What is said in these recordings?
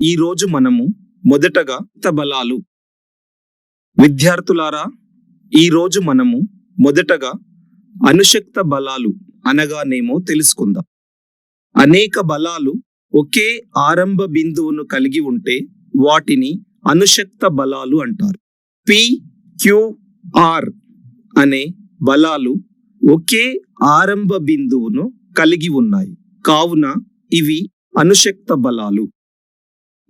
ఈరోజు మనము మొదటగా బలాలు. విద్యార్థులారా, ఈరోజు మనము మొదటగా అణుశక్త బలాలు అనగానేమో తెలుసుకుందాం. అనేక బలాలు ఒకే ఆరంభ బిందువును కలిగి ఉంటే వాటిని అణుశక్త బలాలు అంటారు. పి, క్యూ, ఆర్ అనే బలాలు ఒకే ఆరంభ బిందువును కలిగి ఉన్నాయి, కావున ఇవి అణుశక్త బలాలు.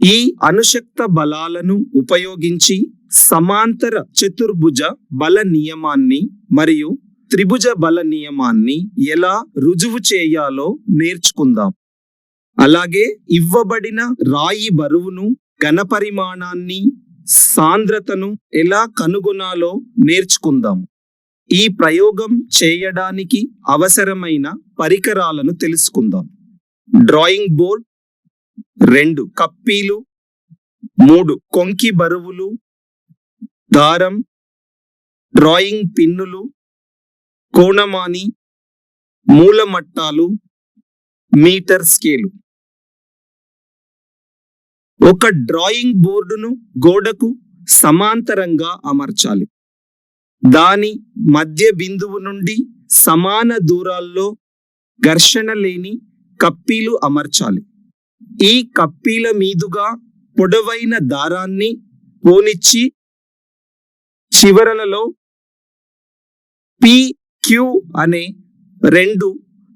ఈ అణుశక్త బలాలను ఉపయోగించి సమాంతర చతుర్భుజ బల నియమాన్ని మరియు త్రిభుజ బల నియమాన్ని ఎలా రుజువు చేయాలో నేర్చుకుందాం. అలాగే ఇవ్వబడిన రాయి బరువును, ఘనపరిమాణాన్ని, సాంద్రతను ఎలా కనుగొనాలో నేర్చుకుందాం. ఈ ప్రయోగం చేయడానికి అవసరమైన పరికరాలను తెలుసుకుందాం. డ్రాయింగ్ బోర్డ్, 2 కప్పీలు, 3 కొంకి బరువులు, దారం, డ్రాయింగ్ పిన్నులు, కోణమాని, మూలమట్టాలు, మీటర్ స్కేలు. ఒక డ్రాయింగ్ బోర్డును గోడకు సమాంతరంగా అమర్చాలి. దాని మధ్య బిందువు నుండి సమాన దూరాల్లో ఘర్షణ లేని కప్పీలు అమర్చాలి. ఈ కప్పీల మీదుగా పొడవైన దారాన్ని పోనిచ్చి చివరలలో పి, క్యూ అనే 2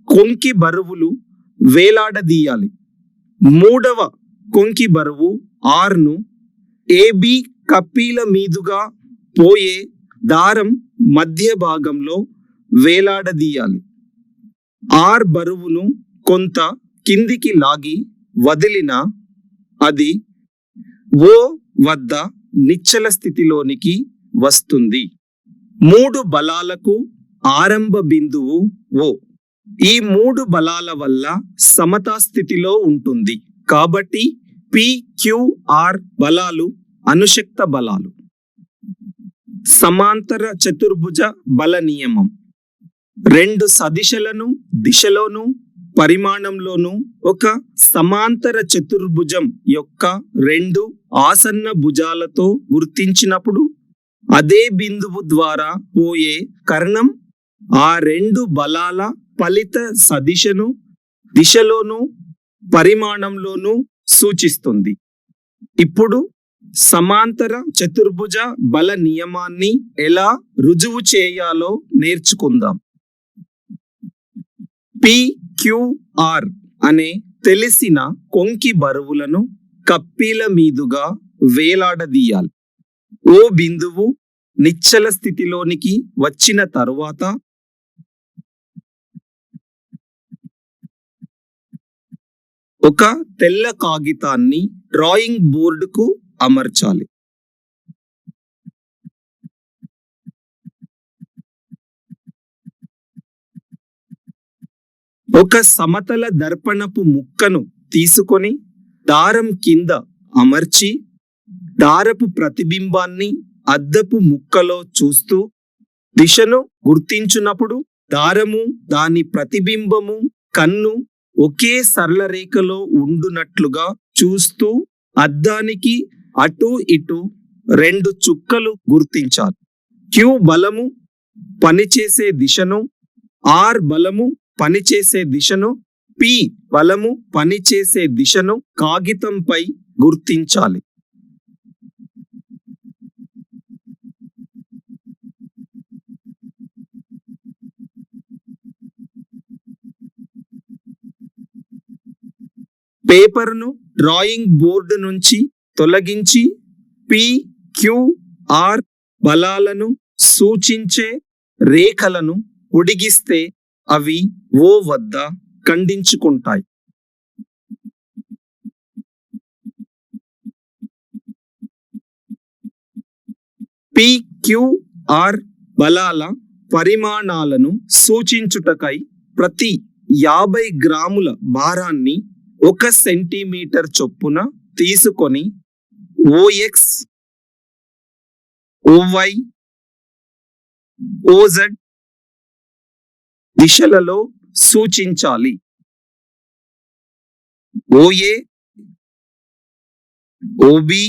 కొంకి బరువులు వేలాడదీయాలి. 3వ కొంకి బరువు ఆర్ను ఏబి కప్పీల మీదుగా పోయే దారం మధ్య భాగంలో వేలాడదీయాలి. ఆర్ బరువును కొంత కిందికి లాగి వదిలిన అది ఓ వద్ద నిశ్చల స్థితిలోనికి వస్తుంది. 3 బలాలకు ఆరంభ బిందువు ఓ. ఈ 3 బలాల వల్ల సమతా స్థితిలో ఉంటుంది, కాబట్టి పి, క్యూ, ఆర్ బలాలు అణుశక్త బలాలు. సమాంతర చతుర్భుజ బల నియమం. 2 సదిశలను దిశలోను పరిమాణంలోను ఒక సమాంతర చతుర్భుజం యొక్క 2 ఆసన్న భుజాలతో గుర్తించినప్పుడు అదే బిందువు ద్వారా పోయే కర్ణం ఆ 2 బలాల ఫలిత సదిశను దిశలోను పరిమాణంలోను సూచిస్తుంది. ఇప్పుడు సమాంతర చతుర్భుజ బల నియమాన్ని ఎలా రుజువు చేయాలో నేర్చుకుందాం. పి, క్యూ, ఆర్ అనే తెలిసిన కొంకి బరువులను కప్పీల మీదుగా వేలాడదీయాలి. ఓ బిందువు నిశ్చల స్థితిలోనికి వచ్చిన తరువాత ఒక తెల్ల కాగితాన్ని డ్రాయింగ్ బోర్డుకు అమర్చాలి. ఒక సమతల దర్పణపు ముక్కను తీసుకొని దారం కింద అమర్చి దారపు ప్రతిబింబాన్ని అద్దపు ముక్కలో చూస్తూ దిశను గుర్తించినప్పుడు దారము, దాని ప్రతిబింబము, కన్ను ఒకే సరళ రేఖలో ఉండునట్లుగా చూస్తూ అద్దానికి అటు ఇటు 2 చుక్కలు గుర్తించాలి. క్యూ బలము పనిచేసే దిశను, ఆర్ బలము పనిచేసే దిశను, పి బలము పనిచేసే దిశను కాగితంపై గుర్తించాలి. పేపర్ను డ్రాయింగ్ బోర్డు నుంచి తొలగించి పి, క్యూ, ఆర్ బలాలను సూచించే రేఖలను పొడిగిస్తే అవి ఓ వద్ద ఖండించుకుంటాయి. పి, క్యూ, ఆర్ బలాల పరిమాణాలను సూచించుటకై ప్రతి 50 గ్రాముల భారాన్ని 1 సెంటీమీటర్ చొప్పున తీసుకొని ఓఎక్స్, ఓవై, ఓజెడ్ దిశలలో సూచించాలి. ఓఏ, ఓబి,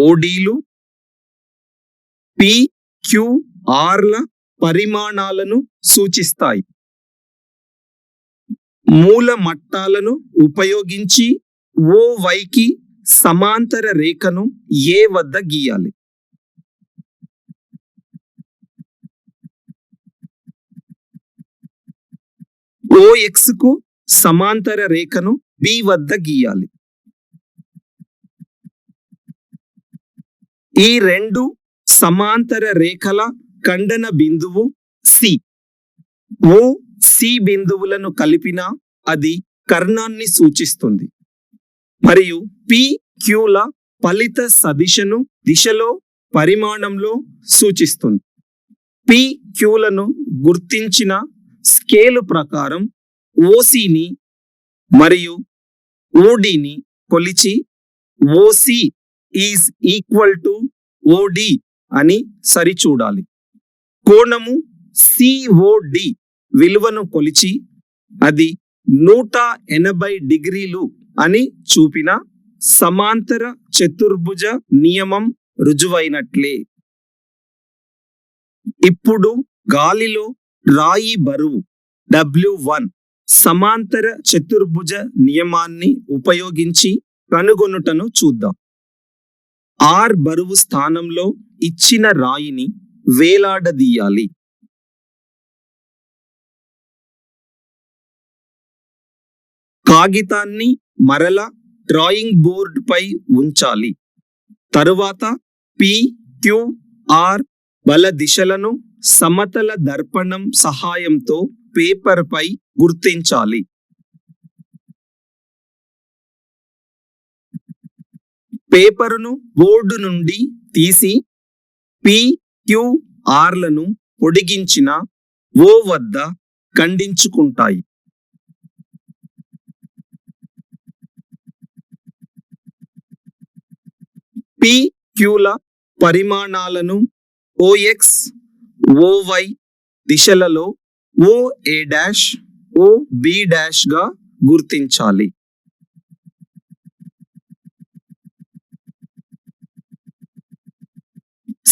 ఓడీలు పిక్యూఆర్ల పరిమాణాలను సూచిస్తాయి. మూల మట్టాలను ఉపయోగించి ఓవైకి సమాంతర రేఖను ఏ వద్ద గీయాలి. ఓఎక్స్ కు సమాంతర రేఖను బి వద్ద గీయాలి. ఈ రెండు సమాంతర రేఖల ఖండన బిందువు సి. ఓ సి బిందువులను కలిపిన అది కర్ణాన్ని సూచిస్తుంది మరియు పిక్యూల ఫలిత సదిశను దిశలో పరిమాణంలో సూచిస్తుంది. పిక్యూలను గుర్తించిన స్కేలు ప్రకారం ఓసిని మరియు ఓడిని కొలిచి OC is equal to OD అని సరిచూడాలి. కోణము సిఓడి విలువను కొలిచి అది 180 డిగ్రీలు అని చూపిన సమాంతర చతుర్భుజ నియమం రుజువైనట్లే. ఇప్పుడు గాలిలో రాయి బరువు W1 సమాంతర చతుర్భుజ నియమాన్ని ఉపయోగించి కనుగొనుటను చూద్దాం. ఆర్ బరువు స్థానంలో ఇచ్చిన రాయిని వేలాడదీయాలి. కాగితాన్ని మరల డ్రాయింగ్ బోర్డ్ పై ఉంచాలి. తరువాత పిక్యూఆర్ బల దిశలను సమతల దర్పణం సహాయంతో పేపర్ పై గుర్తించాలి. పేపరును బోర్డు నుండి తీసి పిక్యూఆర్లను పొడిగించిన ఓ వద్ద ఖండించుకుంటాయి. పిక్యూల పరిమాణాలను ఓఎక్స్, ఓవై దిశలలో ఓఏ డాష్, ఓబి డాష్ గా గుర్తించాలి.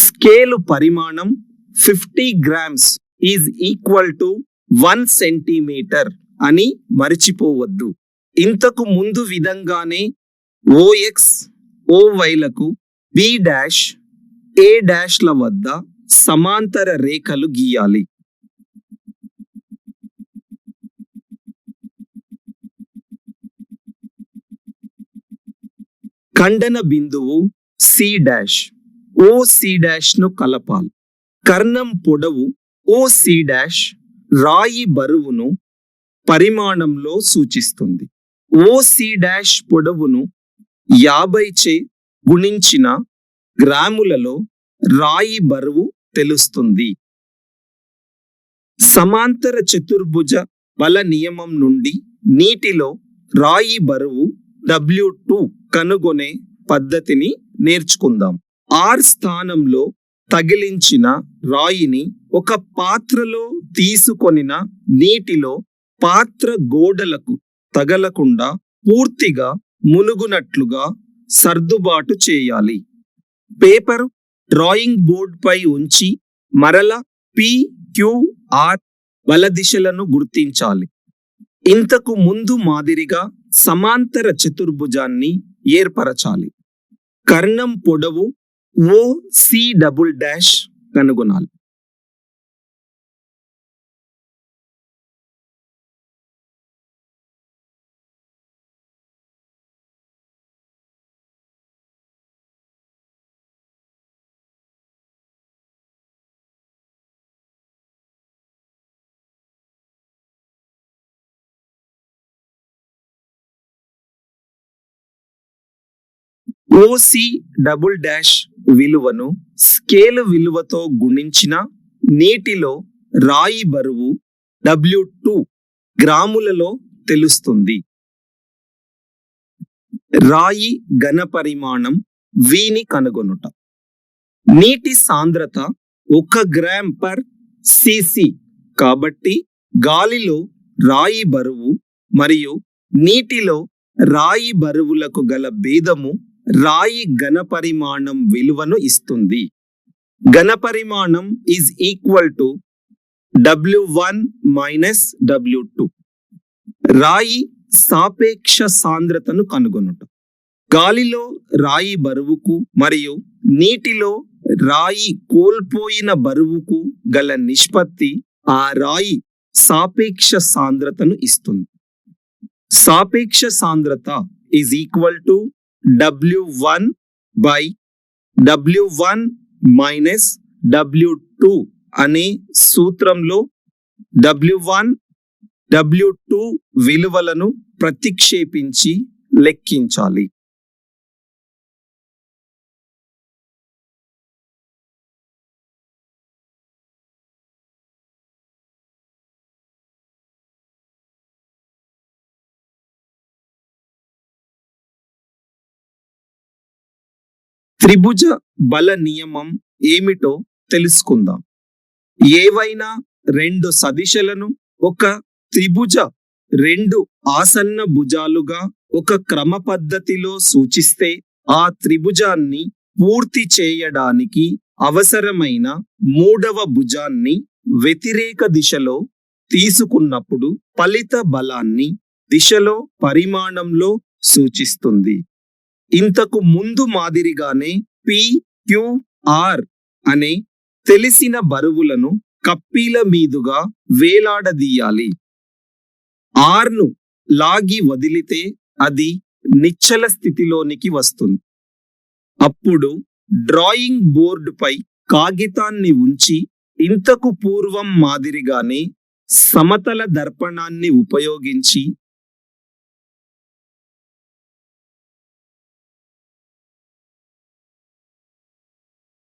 స్కేలు పరిమాణం 50 grams is equal to 1 centimeter అని మరిచిపోవద్దు. ఇంతకు ముందు విధంగానే ఓఎక్స్, ఓవైలకు బి డాష్, ఏ డాష్ల వద్ద సమాంతర రేఖలు గీయాలి. ఖండన బిందువు సి డాష్, ఓ సి డాష్ ను కలపాలి. కర్ణం పొడవు ఓ సి డాష్ రాయి బరువును పరిమాణంలో సూచిస్తుంది. ఓ సి డాష్ పొడవును 50 చే గుణించిన గ్రాములలో రాయి బరువు తెలుస్తుంది. సమాంతర చతుర్భుజ బల నియమం నుండి నీటిలో రాయి బరువు W2 కనుగొనే పద్ధతిని నేర్చుకుందాం. ఆర్ స్థానంలో తగిలించిన రాయిని ఒక పాత్రలో తీసుకొనిన నీటిలో పాత్ర గోడలకు తగలకుండా పూర్తిగా మునుగునట్లుగా సర్దుబాటు చేయాలి. పేపరు డ్రాయింగ్ బోర్డ్ పై ఉంచి మరల పిక్యూఆర్ బల దిశలను గుర్తించాలి. ఇంతకు ముందు మాదిరిగా సమాంతర చతుర్భుజాన్ని ఏర్పరచాలి. కర్ణం పొడవు ఓ సి డబుల్ డాష్ కనుగొనాలి. ఓసి డబుల్ డాష్ విలువను స్కేలు విలువతో గుణించిన నీటిలో రాయి బరువు W2 గ్రాములలో తెలుస్తుంది. రాయి ఘన పరిమాణం వీని కనుగొనుట. నీటి సాంద్రత 1 గ్రామ్ పర్ సిసి కాబట్టి గాలిలో రాయి బరువు మరియు నీటిలో రాయి బరువులకు గల భేదము రాయి ఘనపరిమాణం విలువను ఇస్తుంది. ఘనపరిమాణం is equal to W1 minus W2. రాయి సాపేక్ష సాంద్రతను కనుగొనుట. గాలిలో రాయి బరువుకు మరియు నీటిలో రాయి కోల్పోయిన బరువుకు గల నిష్పత్తి ఆ రాయి సాపేక్ష సాంద్రతను ఇస్తుంది. సాపేక్ష సాంద్రత is equal to W1 by W1 minus W2 అనే సూత్రంలో W1, W2 విలువలను ప్రతిక్షేపించి లెక్కించాలి. త్రిభుజ బల నియమం ఏమిటో తెలుసుకుందాం. ఏవైనా రెండు సదిశలను ఒక త్రిభుజ రెండు ఆసన్న భుజాలుగా ఒక క్రమ పద్ధతిలో సూచిస్తే ఆ త్రిభుజాన్ని పూర్తి చేయడానికి అవసరమైన మూడవ భుజాన్ని వ్యతిరేక దిశలో తీసుకున్నప్పుడు ఫలిత బలాన్ని దిశలో పరిమాణంలో సూచిస్తుంది. ఇంతకు ముందు మాదిరిగానే PQR అనే తెలిసిన బరువులను కప్పీల మీదుగా వేలాడదీయాలి. R ను లాగి వదిలితే అది నిశ్చల స్థితిలోనికి వస్తుంది. అప్పుడు డ్రాయింగ్ బోర్డుపై కాగితాన్ని ఉంచి ఇంతకు పూర్వం మాదిరిగానే సమతల దర్పణాన్ని ఉపయోగించి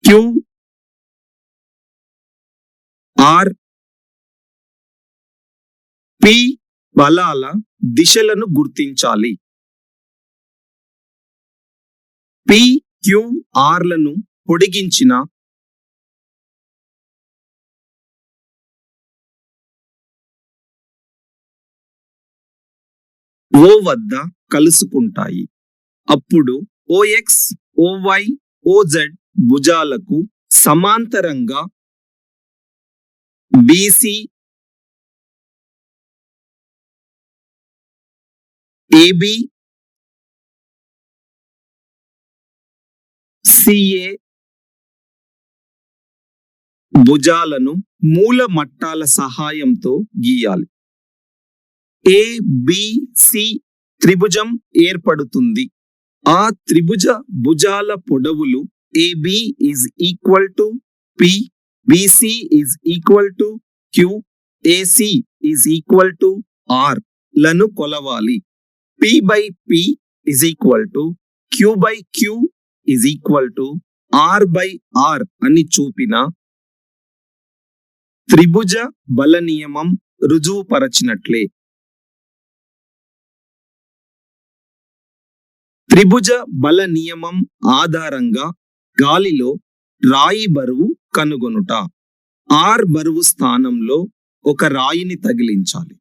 QR, P బలాల దిశలను గుర్తించాలి. PQR లను పొడిగించిన O వద్ద కలుసుకుంటాయి. అప్పుడు OX, OY, OZ భుజాలకు సమాంతరంగా BC, AB, CA భుజాలను మూల మట్టాల సహాయంతో గీయాలి. ABC త్రిభుజం ఏర్పడుతుంది. ఆ త్రిభుజ భుజాల పొడవులు AB is equal to P, BC is equal to Q, AC is equal to R లను కొలవాలి. P by P is equal to Q by Q is equal to R by R అని చూపిన త్రిభుజ బల నియమం రుజువుపరచినట్లే. త్రిభుజ బల నియమం ఆధారంగా గాలిలో రాయి బరువు కనుగొనుట. R బరువు స్థానంలో ఒక రాయిని తగిలించాలి.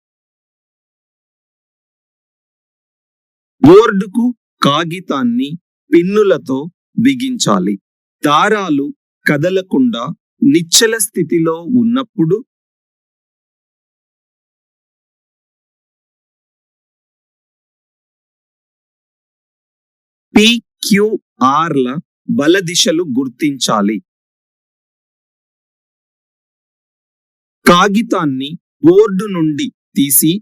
బోర్డుకు కాగితాన్ని పిన్నులతో బిగించాలి. దారాలు కదలకుండా నిశ్చల స్థితిలో ఉన్నప్పుడు PQRల బల దిశలు గుర్తించాలి. కాగితాన్ని బోర్డు నుండి తీసి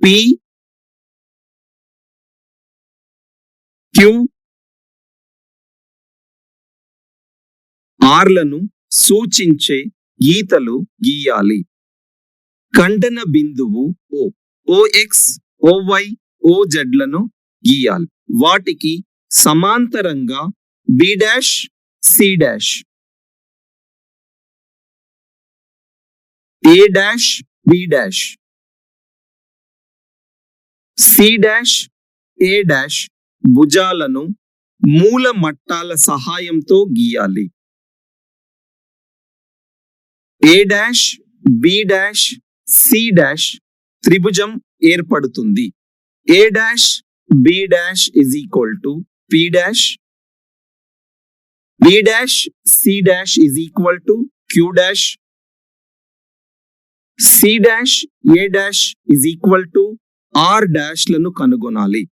PQRలను సూచించే గీతలు గీయాలి. ఖండన బిందువు O, OX, OY, OZలను గీయాలి. వాటికి సమాంతరంగా B', C', A', B', C', A' భుజాలను మూల మట్టాల సహాయంతో గీయాలి. A', B', C' త్రిభుజం ఏర్పడుతుంది. A dash B dash is equal to P dash. B dash C dash is equal to Q dash. C dash A dash is equal to R dash లను కనుగొనాలి.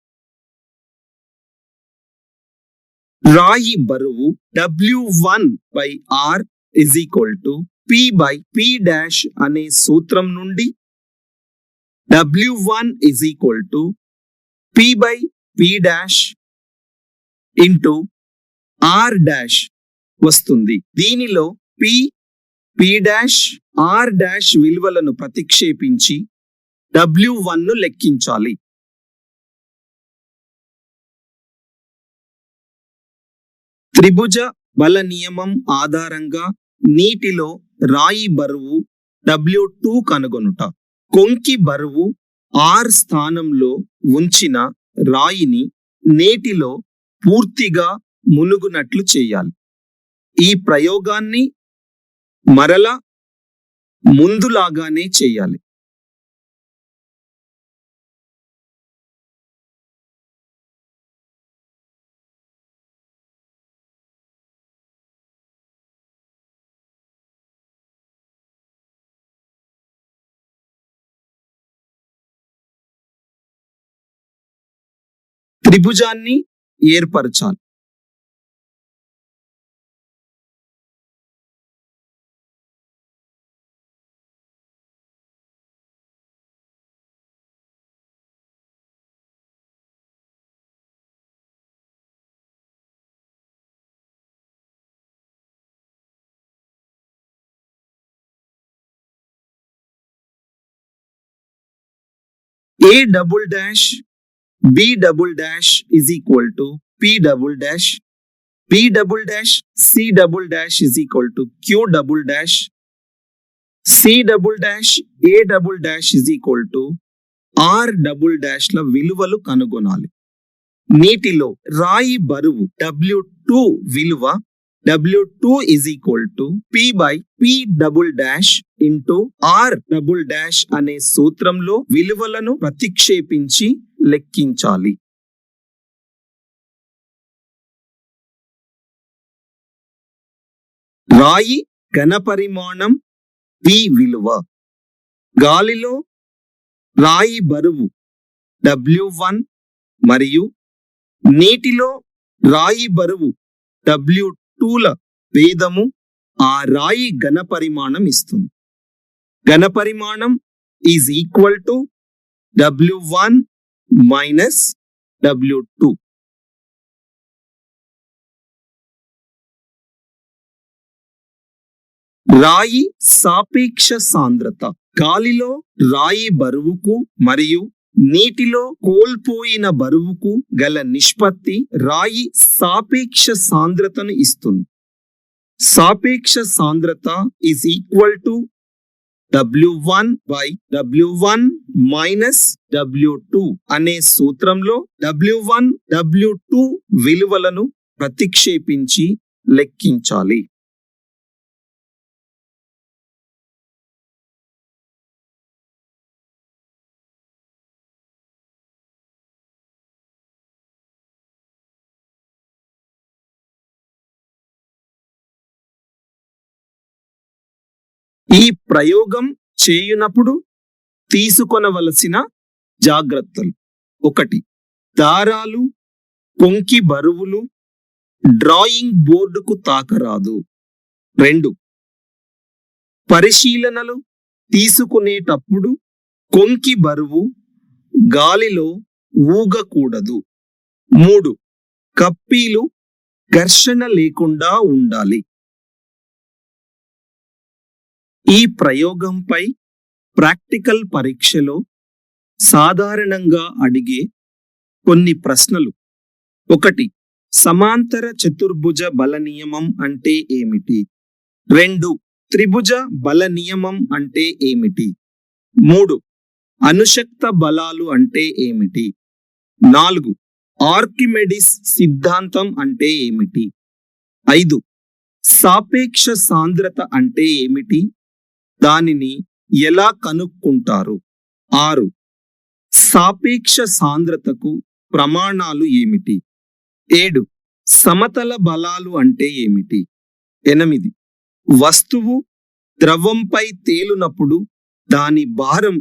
రాయి బరువు W1 by R is equal to P by P dash అనే సూత్రం నుండి W1 is equal to P by P dash into R dash వస్తుంది. దీనిలో P, P dash, R dash విలువలను ప్రతిక్షేపించి W1 ను లెక్కించాలి. త్రిభుజ బల నియమం ఆధారంగా నీటిలో రాయి బరువు W2 కనుగొనుట. కొంకి బరువు R స్థానంలో ఉంచిన రాయిని నీటిలో పూర్తిగా మునుగునట్లు చేయాలి. ఈ ప్రయోగాన్ని మరలా ముందులాగానే చేయాలి. త్రిభుజాన్ని ఏర్పరచాలి. A double dash B double dash is equal to P double dash. B double dash C double dash is equal to Q double dash. C double dash A double dash is equal to R double dash ల విలువలు కనుగొనాలి. నీటిలో రాయి బరువు W2 విలువ W2 is equal to P by P double dash into R double dash అనే సూత్రంలో విలువలను ప్రతిక్షేపించి లెక్కించాలి. రాయి ఘనపరిమాణం V విలువ. గాలిలో రాయి బరువు W1 మరియు నీటిలో రాయి బరువు W2ల భేదము ఆ రాయి ఘనపరిమాణం ఇస్తుంది. ఘనపరిమాణం is equal to W1 minus W2. రాయి సాపేక్ష సాంద్రత. గాలిలో రాయి బరువుకు మరియు నీటిలో కోల్పోయిన బరువుకు గల నిష్పత్తి రాయి సాపేక్ష సాంద్రతను ఇస్తుంది. సాపేక్ష సాంద్రత is equal to W1 by W1 minus W2 అనే సూత్రంలో W1, W2 విలువలను ప్రతిక్షేపించి లెక్కించాలి. ఈ ప్రయోగం చేయునప్పుడు తీసుకొనవలసిన జాగ్రత్తలు: 1. దారాలు, కొంకి బరువులు డ్రాయింగ్ బోర్డుకు తాకరాదు. 2. పరిశీలనలు తీసుకునేటప్పుడు కొంకి బరువు గాలిలో ఊగకూడదు. 3. కప్పీలు ఘర్షణ లేకుండా ఉండాలి. ఈ ప్రయోగంపై ప్రాక్టికల్ పరీక్షలో సాధారణంగా అడిగే కొన్ని ప్రశ్నలు: 1. సమాంతర చతుర్భుజ బల నియమం అంటే ఏమిటి? 2. త్రిభుజ బల నియమం అంటే ఏమిటి? 3. అనుశక్త బలాలు అంటే ఏమిటి? 4. ఆర్కిమెడిస్ సిద్ధాంతం అంటే ఏమిటి? 5. సాపేక్ష సాంద్రత అంటే ఏమిటి? దానిని ఎలా కనుక్కుంటారు? 6. సాపేక్ష సాంద్రతకు ప్రమాణాలు ఏమిటి? 7. సమతల బలాలు అంటే ఏమిటి? 8. వస్తువు ద్రవంపై తేలునప్పుడు దాని భారం